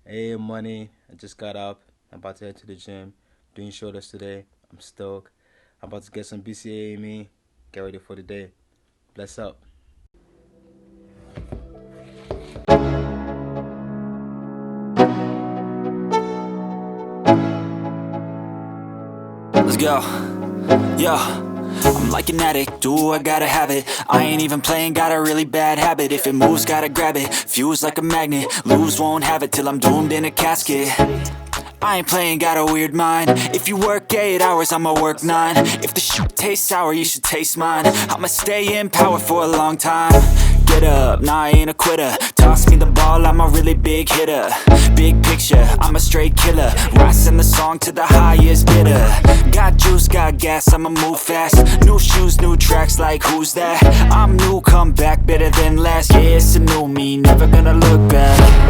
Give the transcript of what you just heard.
Hey, money. I just got up. I'm about to head to the gym. Doing shoulders today. I'm stoked. I'm about to get some BCA in me. Get ready for the day. Bless up. Let's go. Yo. I'm like an addict, do I gotta have it. I ain't even playing, got a really bad habit. If it moves, gotta grab it, fuse like a magnet. Lose, won't have it till I'm doomed in a casket. I ain't playing, got a weird mind. If you work 8 hours, I'ma work 9. If the shit tastes sour, you should taste mine. I'ma stay in power for a long time. Get up, nah, I ain't a quitter. Toss me the ball, I'm a really big hitter. Big picture, I'm a straight killer. Rising the song to the highest bidder. Got juice, got gas, I'ma move fast. New shoes, new tracks, like who's that? I'm new, come back, better than last. Yeah, it's a new me, never gonna look back.